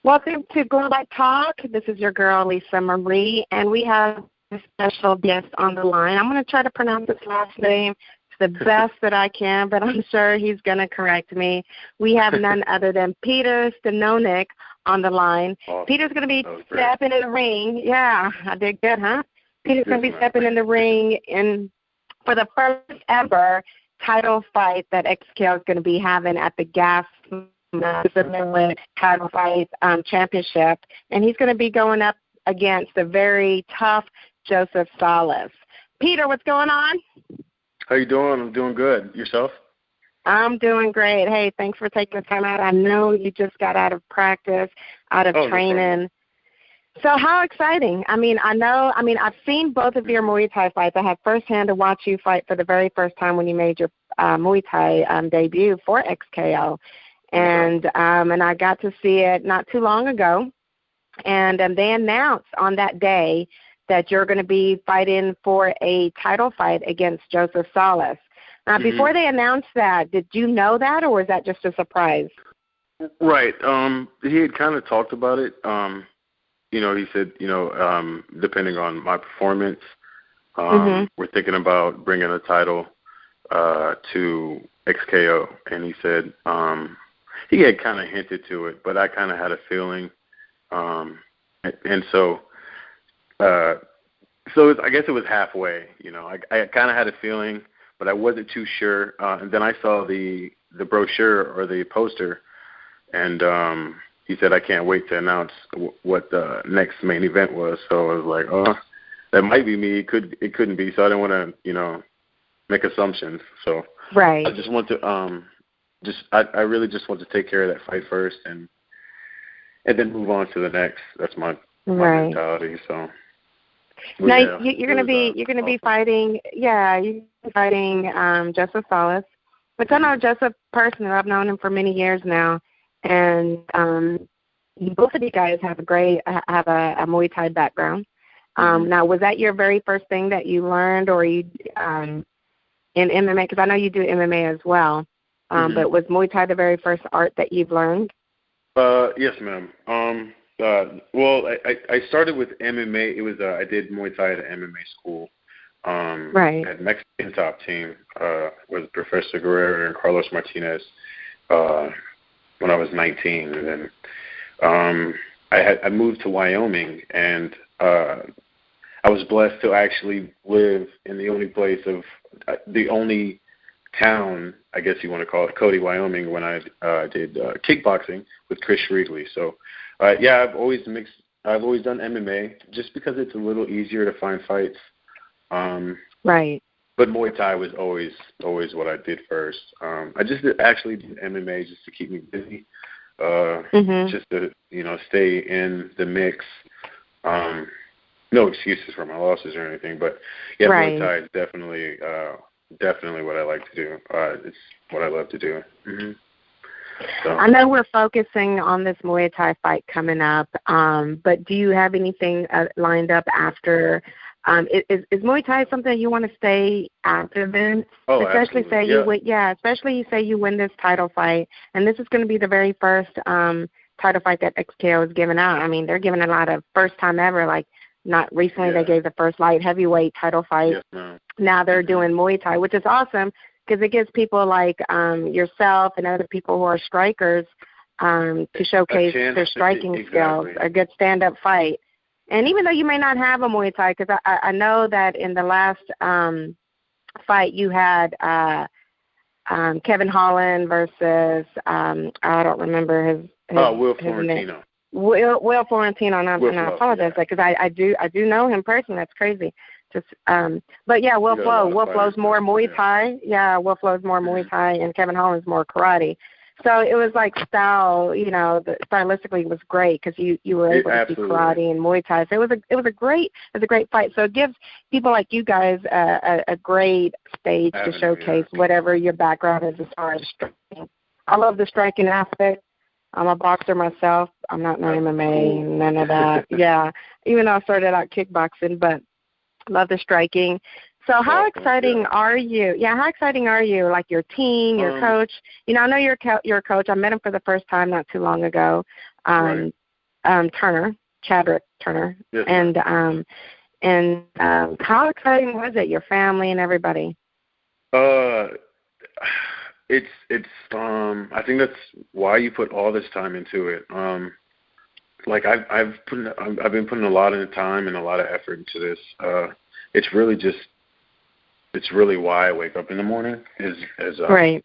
Welcome to Glow Light Talk. This is your girl, Lisa Marie, and we have a special guest on the line. I'm going to try to pronounce his last name the best that I can, but I'm sure he's going to correct me. We have none other than Peter Stanonik on the line. Awesome. Peter's going to be stepping in the ring. Yeah, I did good, huh? Peter's going to be stepping in the ring for the first ever title fight that XKO is going to be having at the GAS title fight championship, and he's going to be going up against the very tough Joseph Salas. Peter, what's going on? How you doing? I'm doing good. Yourself? I'm doing great. Hey, thanks for taking the time out. I know you just got out of practice, out of training. No, so how exciting. I've seen both of your Muay Thai fights. I had firsthand to watch you fight for the very first time when you made your Muay Thai debut for XKO. And I got to see it not too long ago. And they announced on that day that you're going to be fighting for a title fight against Joseph Salas. Now, before they announced that, did you know that, or was that just a surprise? Right. He had kind of talked about it. He said, depending on my performance, we're thinking about bringing a title to XKO. And he said he had kind of hinted to it, but I kind of had a feeling. So I guess it was halfway. I kind of had a feeling, but I wasn't too sure. And then I saw the brochure or the poster, and he said, I can't wait to announce what the next main event was. So I was like, oh, that might be me. It couldn't be. So I didn't want to, make assumptions. So right. I just want to I really just want to take care of that fight first, and then move on to the next. That's my mentality. So. Now you're going to be fighting. Yeah, you're fighting Joseph Salas, which I know Joseph personally. I've known him for many years now, and both of you guys have a Muay Thai background. Now, was that your very first thing that you learned, or you in MMA? Because I know you do MMA as well. But was Muay Thai the very first art that you've learned? Yes, ma'am. Well, I started with MMA. It was I did Muay Thai at an MMA school. At Mexican top team with Professor Guerrero and Carlos Martinez when I was 19, and then I moved to Wyoming, and I was blessed to actually live in the only town, I guess you want to call it, Cody, Wyoming, when I did kickboxing with Chris Shrigley. So, I've always done MMA just because it's a little easier to find fights. Right. But Muay Thai was always what I did first. I just actually did MMA just to keep me busy, just to stay in the mix. No excuses for my losses or anything, but Muay Thai is definitely what I like to do. It's what I love to do. So. I know we're focusing on this Muay Thai fight coming up, but do you have anything lined up after? Is Muay Thai something you want to stay active in? Oh, especially absolutely. Especially you say you win this title fight, and this is going to be the very first title fight that XKO is giving out. I mean, they're giving a lot of first time ever. Like, not recently they gave the first light heavyweight title fight. Yes, now they're doing Muay Thai, which is awesome because it gives people like yourself and other people who are strikers to showcase their striking skills, a good stand-up fight. And even though you may not have a Muay Thai, because I know that in the last fight you had Kevin Holland versus, I don't remember his Will Florentino. Name. Will Florentino, and I apologize because I do know him personally. That's crazy. Just but yeah, Will Flow's more Muay Thai. Yeah, Will Flow's more Muay Thai, and Kevin Holland's more karate. So it was like stylistically it was great because you were able to do karate and Muay Thai. So it was a great fight. So it gives people like you guys a great stage to showcase whatever your background is as far as striking. I love the striking aspect. I'm a boxer myself. I'm not in MMA, none of that. Yeah, even though I started out kickboxing, but love the striking. So how exciting are you? Yeah, how exciting are you? Like your team, your coach. I know you're a coach. I met him for the first time not too long ago. Chadwick Turner. Yes, and how exciting was it, your family and everybody? It's I think that's why you put all this time into it. Like I've been putting a lot of time and a lot of effort into this. It's really why I wake up in the morning right.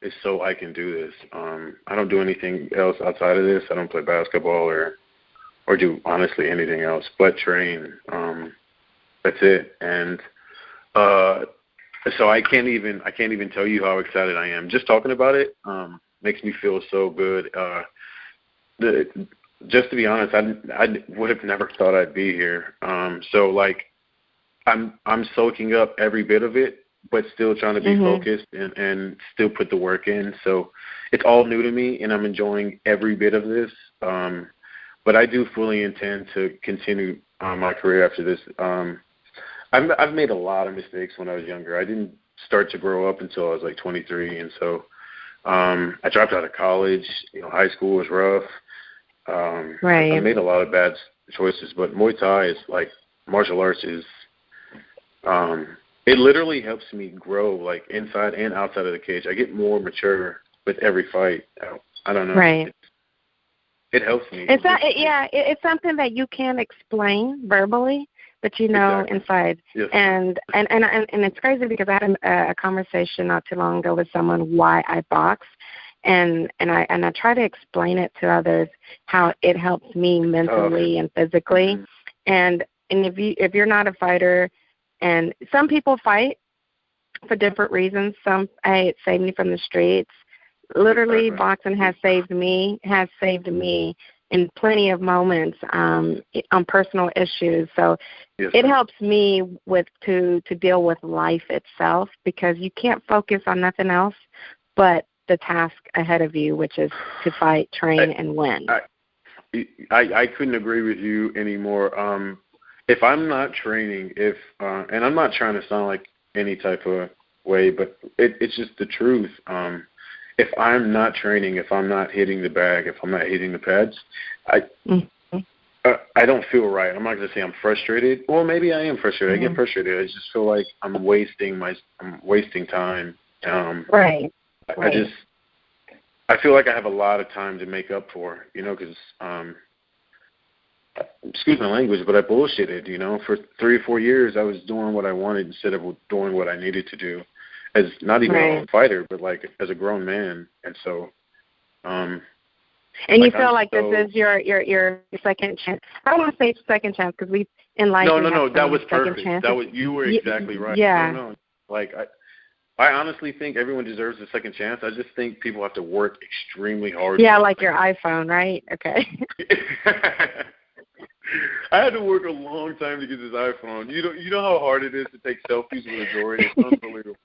Is so I can do this. I don't do anything else outside of this. I don't play basketball or do honestly anything else but train. That's it. And so I can't even tell you how excited I am. Just talking about it makes me feel so good. Just to be honest, I would have never thought I'd be here. So like I'm soaking up every bit of it, but still trying to be focused and still put the work in. So it's all new to me, and I'm enjoying every bit of this. But I do fully intend to continue my career after this. I've made a lot of mistakes when I was younger. I didn't start to grow up until I was like 23, and so I dropped out of college. High school was rough. Right. I made a lot of bad choices, but Muay Thai is like martial arts is. It literally helps me grow, like inside and outside of the cage. I get more mature with every fight. I don't know. Right. It helps me. It's something that you can't explain verbally, but exactly. inside. Yes. And it's crazy because I had a conversation not too long ago with someone why I box, and I try to explain it to others how it helps me mentally and physically. Mm-hmm. And if you're not a fighter. And some people fight for different reasons. Some, hey, it saved me from the streets. Literally, boxing has saved me in plenty of moments on personal issues. So it helps me to deal with life itself, because you can't focus on nothing else but the task ahead of you, which is to fight, train, and win. I couldn't agree with you anymore. If I'm not training, and I'm not trying to sound like any type of way, but it's just the truth. If I'm not training, if I'm not hitting the bag, if I'm not hitting the pads, I don't feel right. I'm not going to say I'm frustrated. Well, maybe I am frustrated. I get frustrated. I just feel like I'm wasting time. Right. I feel like I have a lot of time to make up for, because excuse my language, but I bullshitted, for 3 or 4 years I was doing what I wanted instead of doing what I needed to do as not even a fighter, but like as a grown man. And so, and you feel like this is your second chance. I don't want to say second chance because we in life. No, that was perfect. You were exactly right. Yeah. No. Like I honestly think everyone deserves a second chance. I just think people have to work extremely hard. Yeah, like your iPhone, right? Okay. I had to work a long time to get this iPhone. You know how hard it is to take selfies with a Jordan? It's unbelievable.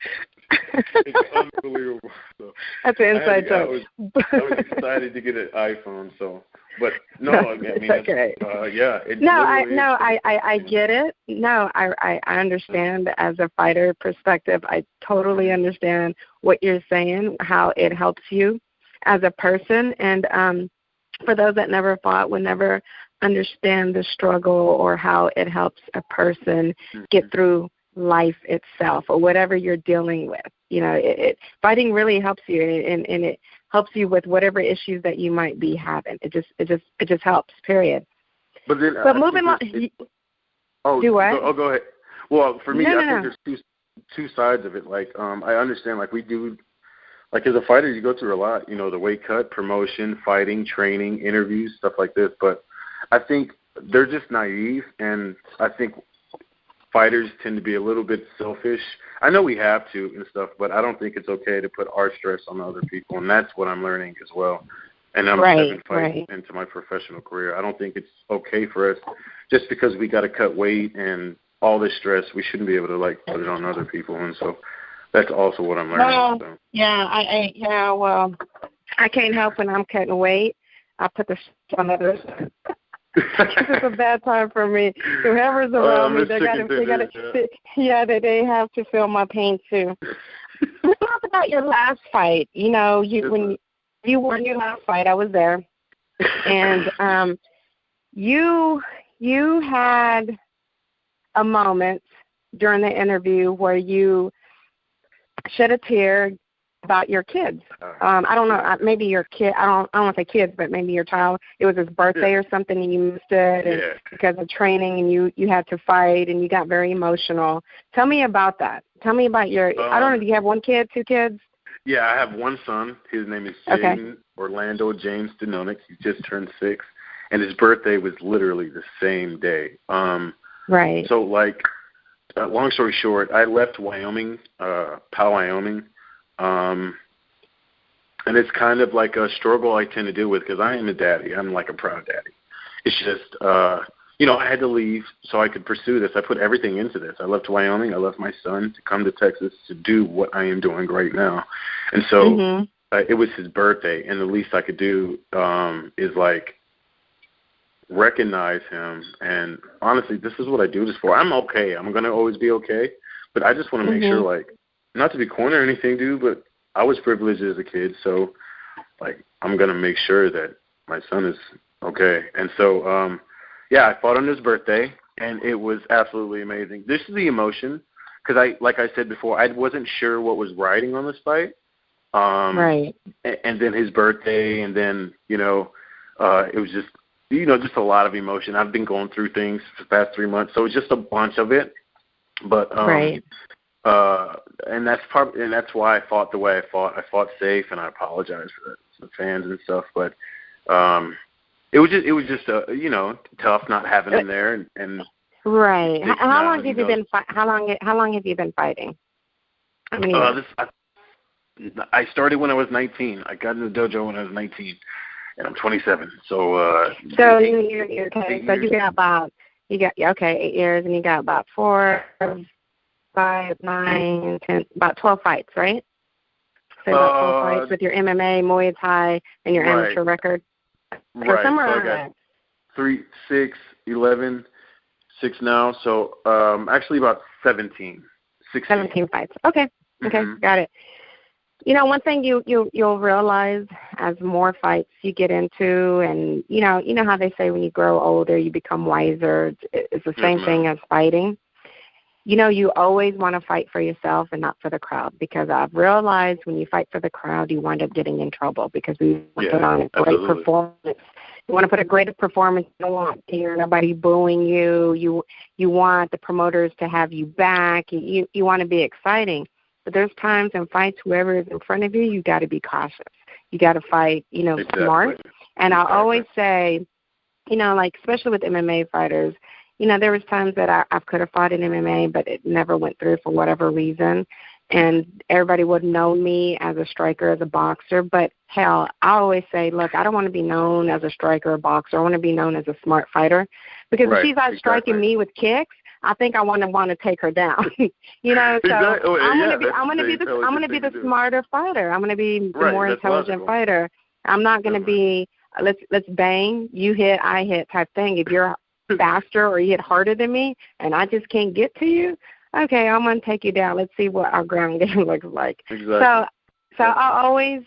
It's unbelievable. So that's an inside joke. I was excited to get an iPhone. So, but no, I mean, okay. Yeah. I get it. No, I understand as a fighter perspective. I totally understand what you're saying, how it helps you as a person, and for those that never fought would never understand the struggle or how it helps a person get through life itself or whatever you're dealing with. Fighting really helps you, and it helps you with whatever issues that you might be having. It just helps. Period. But moving on. Do what? Go ahead. Well, for me, I think there's two sides of it. Like I understand, like we do. Like as a fighter, you go through a lot. The weight cut, promotion, fighting, training, interviews, stuff like this. But I think they're just naive, and I think fighters tend to be a little bit selfish. I know we have to and stuff, but I don't think it's okay to put our stress on other people, and that's what I'm learning as well. And I'm 7 fights into my professional career. I don't think it's okay for us, just because we got to cut weight and all this stress, we shouldn't be able to put it on other people. And so that's also what I'm learning. Well, so. Yeah, well, I can't help when I'm cutting weight. I put the on others. It's a bad time for me. Whoever's around me, they have to feel my pain too. Let's talk about your last fight. When you won your last fight, I was there, and you had a moment during the interview where you shed a tear about your kids. I don't know, maybe your kid, I don't want to say kids, but maybe your child, it was his birthday or something and you missed it and because of training and you had to fight and you got very emotional. Tell me about that. Tell me about your, I don't know, do you have one kid, two kids? Yeah, I have one son. His name is Orlando James Stanonik. He just turned 6, and his birthday was literally the same day. Right. So, like, long story short, I left Wyoming, Powell, Wyoming, and it's kind of like a struggle I tend to deal with because I am a daddy. I'm like a proud daddy. It's just, I had to leave so I could pursue this. I put everything into this. I left Wyoming. I left my son to come to Texas to do what I am doing right now. And so it was his birthday, and the least I could do is, like, recognize him. And honestly, this is what I do this for. I'm okay. I'm going to always be okay. But I just want to make sure, like, not to be corny or anything, dude, but I was privileged as a kid. So, like, I'm going to make sure that my son is okay. And so, I fought on his birthday, and it was absolutely amazing. This is the emotion, because like I said before, I wasn't sure what was riding on this fight. Right. And then his birthday, and then, it was just, just a lot of emotion. I've been going through things for the past 3 months, so it's just a bunch of it. But, and that's why I fought the way I fought. I fought safe, and I apologize for the fans and stuff, but, it was just tough not having him there and right. How long have you been how long have you been fighting? I mean, I started when I was 19. I got in the dojo when I was 19, and I'm 27. So you're okay. So you got 8 years, and you got about 4, 5, 9, 10, about 12 fights, right? So about 12 fights with your MMA, Muay Thai, and your amateur record. Right. So I got 3, 6, 11, 6 now. So actually about 17. 16. 17 fights. Okay. Got it. One thing you'll realize as more fights you get into, and you know how they say when you grow older you become wiser. It's the same thing as fighting. You always want to fight for yourself and not for the crowd, because I've realized when you fight for the crowd, you wind up getting in trouble because we want to put on a great performance. You want to put a great performance. You don't want to hear nobody booing you. You want the promoters to have you back. You want to be exciting. But there's times in fights, whoever is in front of you, you got to be cautious. You got to fight, smart. And I always say, like especially with MMA fighters, there was times that I could have fought in MMA, but it never went through for whatever reason. And everybody would know me as a striker, as a boxer. But, hell, I always say, look, I don't want to be known as a striker or boxer. I want to be known as a smart fighter. Because if she's out striking me with kicks, I think I want to take her down. So I'm going to be the smarter fighter. I'm going to be the more intelligent fighter. I'm not going to be let's bang, you hit, I hit type thing. If you're faster or you hit harder than me and I just can't get to you, okay, I'm going to take you down. Let's see what our ground game looks like. Exactly. So I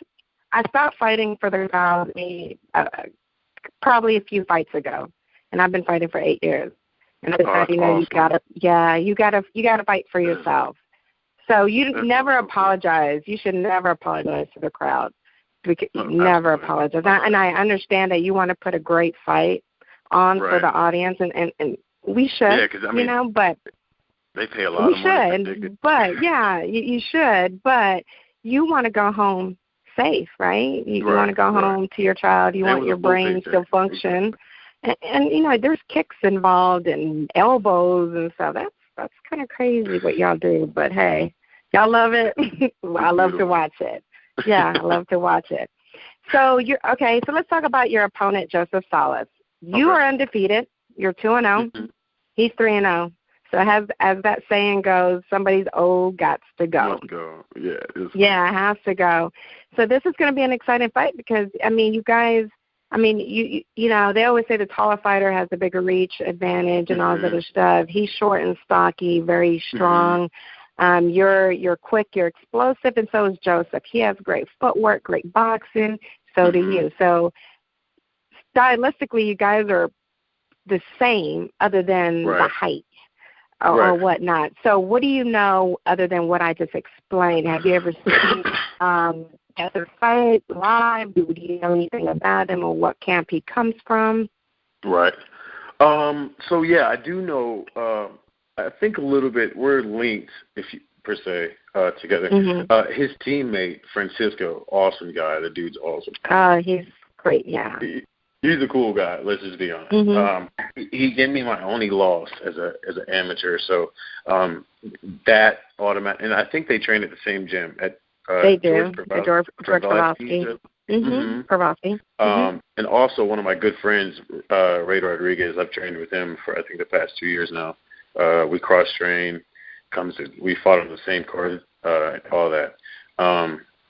stopped fighting for the crowd probably a few fights ago, and I've been fighting for 8 years. And I decided, you gotta fight for yourself. So you never apologize. You should never apologize to the crowd. Never apologize. And I understand that you want to put a great fight on for the audience, and we should, but they pay a lot of money. We should, but you should, but you want to go home safe, right? You want to go home to your child. You want your brain to function. And there's kicks involved and elbows and stuff. That's kind of crazy what y'all do. But hey, y'all love it. I love to watch it. Yeah, I love to watch it. So So let's talk about your opponent, Joseph Salas. You are undefeated. You're 2-0. He's 3-0. So as that saying goes, somebody's old gots to go. Must go. Yeah. It has to go. So this is going to be an exciting fight because you guys. They always say the taller fighter has the bigger reach advantage and all that other stuff. He's short and stocky, very strong. You're quick, you're explosive, and so is Joseph. He has great footwork, great boxing. So do you. So stylistically, you guys are the same other than the height or whatnot. So what do you know other than what I just explained? Have you ever seen other fight live? Do you know anything about him or what camp he comes from? Right. So, yeah, I do know, I think a little bit, we're linked, per se, together. Mm-hmm. His teammate, Francisco, awesome guy. The dude's awesome. He's great, yeah. He's a cool guy, let's just be honest. Mm-hmm. He gave me my only loss as an amateur, so that automatic, and I think they train at the same gym at they do. George Pavlovsky. Pavlovsky. And also one of my good friends, Ray Rodriguez, I've trained with him for I think the past 2 years now. We cross-train, we fought on the same court, all that.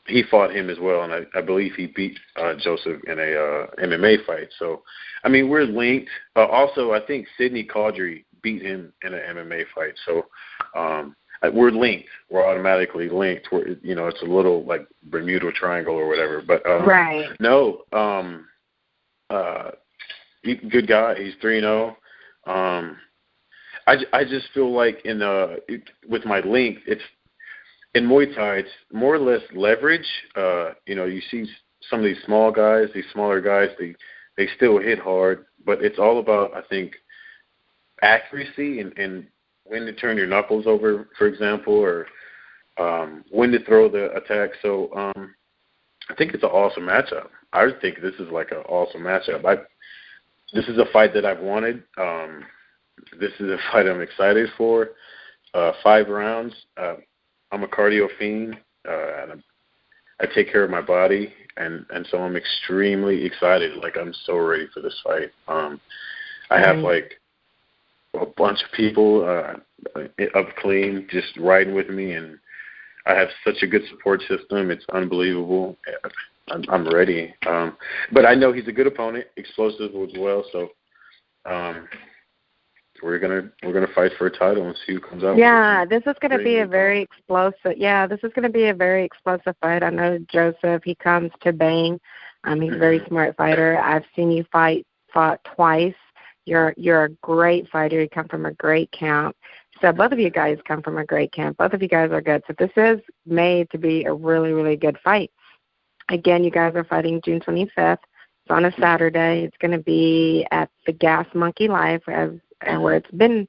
He fought him as well, and I believe he beat Joseph in a MMA fight. So, I mean, we're linked. Also, I think Sidney Caudry beat him in an MMA fight. So, we're linked. We're automatically linked. It's a little like Bermuda Triangle or whatever. But no, good guy. He's 3-0. I just feel like with my length, it's in Muay Thai, it's more or less leverage. You see some of these smaller guys, they still hit hard, but it's all about, I think, accuracy and when to turn your knuckles over, for example, or when to throw the attack. So I think it's an awesome matchup. I think this is like an awesome matchup. This is a fight that I've wanted. This is a fight I'm excited for. 5 rounds. I'm a cardio fiend, and I take care of my body, and so I'm extremely excited. Like, I'm so ready for this fight. I have, like, a bunch of people up clean just riding with me, and I have such a good support system. It's unbelievable. I'm ready. But I know he's a good opponent, explosive as well, so we're gonna fight for a title and see who comes out. Yeah, this is gonna be a very explosive. Yeah, this is gonna be a very explosive fight. I know Joseph. He comes to bang. He's a very smart fighter. I've seen you fought twice. You're a great fighter. You come from a great camp. So both of you guys come from a great camp. Both of you guys are good. So this is made to be a really, really good fight. Again, you guys are fighting June 25th. It's on a Saturday. It's going to be at the Gas Monkey Life where it's been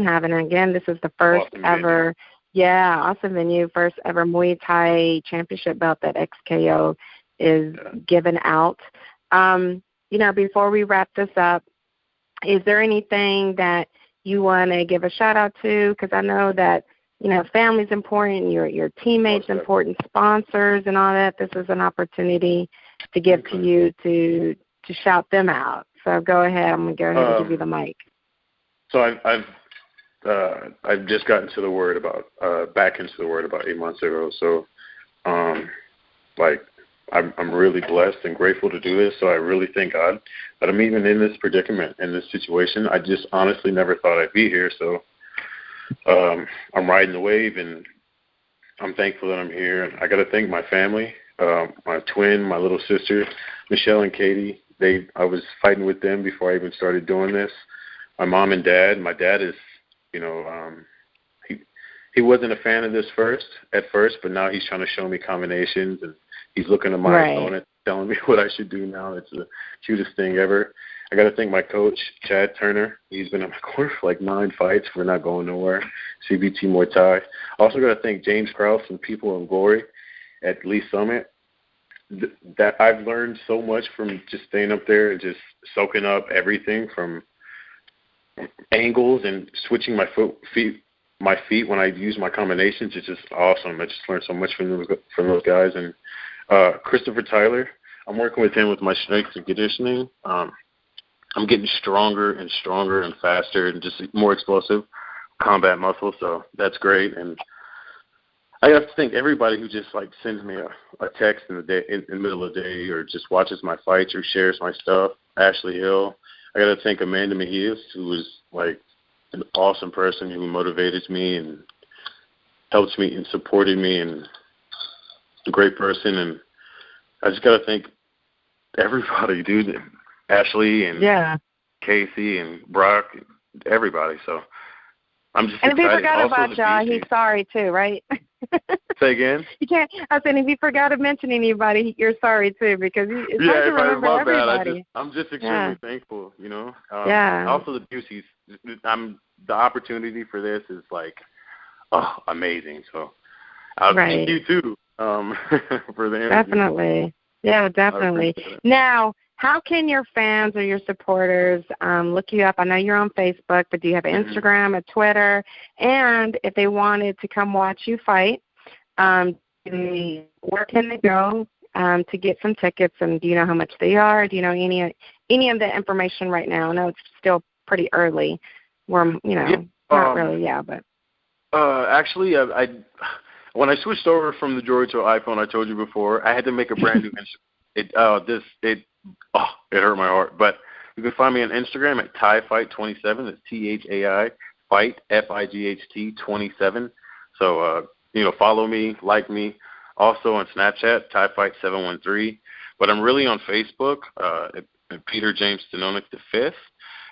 having. And again, this is the first ever, awesome venue, first ever Muay Thai championship belt that XKO is given out. Before we wrap this up, is there anything that you want to give a shout out to? Because I know that family's important, your teammates important, sponsors and all that. This is an opportunity to give to you to shout them out. So go ahead. I'm gonna go ahead and give you the mic. So I've just gotten to the word back into the word about 8 months ago. So I'm really blessed and grateful to do this. So I really thank God that I'm even in this predicament, in this situation. I just honestly never thought I'd be here. So I'm riding the wave, and I'm thankful that I'm here. And I got to thank my family, my twin, my little sister, Michelle and Katie. I was fighting with them before I even started doing this. My mom and dad. My dad is, he wasn't a fan of this at first, but now he's trying to show me combinations, and he's looking at my opponent, telling me what I should do now. It's the cutest thing ever. I got to thank my coach, Chad Turner. He's been in my corner for like 9 fights. We're not going nowhere. CBT Muay Thai. Also got to thank James Krause and People in Glory at Lee Summit. That I've learned so much from just staying up there and just soaking up everything from angles and switching my feet when I use my combinations. It's just awesome. I just learned so much from those guys. And Christopher Tyler, I'm working with him with my strength and conditioning. I'm getting stronger and stronger and faster and just more explosive combat muscle, so that's great. And I have to thank everybody who just sends me a text in the middle of the day, or just watches my fights or shares my stuff. Ashley Hill. I got to thank Amanda Mejias, who was an awesome person who motivated me and helped me and supported me, and a great person. And I just got to thank everybody, dude. Ashley and Casey and Brock, everybody. So I'm just excited. And if he forgot also about y'all, he's sorry too, right? Say again? You can't. I said if you forgot to mention anybody, you're sorry too, because it's hard to remember everybody. I'm just extremely thankful, you know. Also the Busey's, the opportunity for this is like, amazing. So I'll thank you too for the interview. Definitely. Yeah, definitely. Now, how can your fans or your supporters look you up? I know you're on Facebook, but do you have an Instagram, a Twitter? And if they wanted to come watch you fight, where can they go to get some tickets? And do you know how much they are? Do you know any of the information right now? I know it's still pretty early. Not really, but. Actually, when I switched over from the Droid to an iPhone, I told you before, I had to make a brand new Instagram. It hurt my heart. But you can find me on Instagram at ThaiFight27. That's THAI Fight FIGHT 27. So follow me, like me. Also on Snapchat, ThaiFight713. But I'm really on Facebook at Peter James Stanonik V.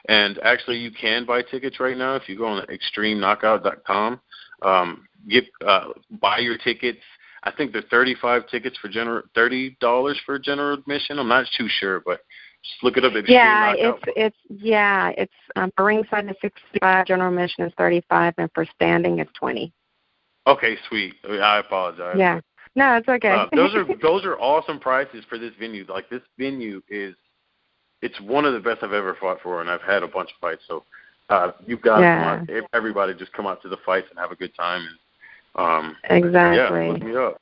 And actually, you can buy tickets right now if you go on extremeknockout.com. Buy your tickets. I think they're $35 for $30 for general admission. I'm not too sure, but just look it up. It's for ringside is $65, general admission is $35, and for standing is $20. Okay, sweet. I apologize. Yeah, no, it's okay. Those are awesome prices for this venue. Like this venue it's one of the best I've ever fought for, and I've had a bunch of fights. So you've got everybody just come out to the fights and have a good time. And, exactly. Look me up.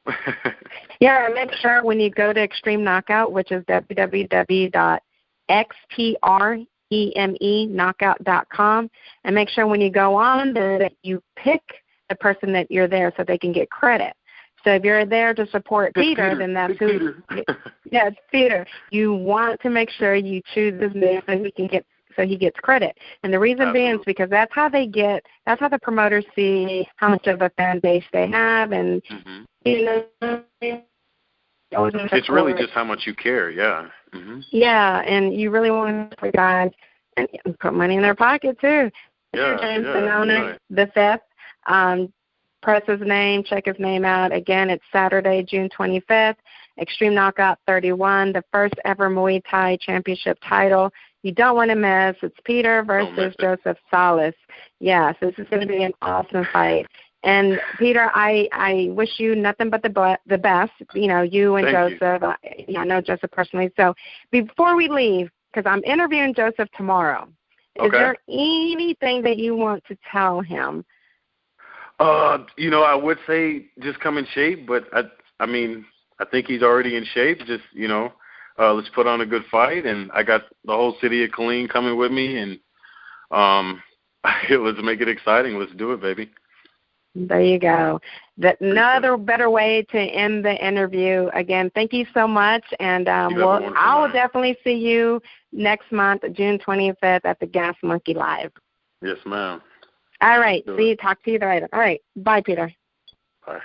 Make sure when you go to Extreme Knockout, which is www.xtremeknockout.com, and make sure when you go on there that you pick the person that you're there so they can get credit. So if you're there to support Peter, then that's who. Yeah, it's Peter. You want to make sure you choose his name so he gets credit. And the reason being is because that's how the promoters see how much of a fan base they have, and it's really just how much you care. Yeah. Yeah, and you really want to support guys and put money in their pocket too. Yeah, James Stanonik the 5th. Press his name, check his name out. Again, it's Saturday, June 25th, Extreme Knockout 31, the first ever Muay Thai championship title. You don't want to miss. It's Peter versus Joseph Salas. Yes, this is going to be an awesome fight. And, Peter, I wish you nothing but the best, you and Joseph. I know Joseph personally. So before we leave, because I'm interviewing Joseph tomorrow, is there anything that you want to tell him? I would say just come in shape, but I think he's already in shape. Just, let's put on a good fight, and I got the whole city of Killeen coming with me, and let's make it exciting. Let's do it, baby. There you go. Another better way to end the interview. Again, thank you so much, and I'll definitely see you next month, June 25th, at the Gas Monkey Live. Yes, ma'am. All right. Talk to you later. All right. Bye, Peter. Bye.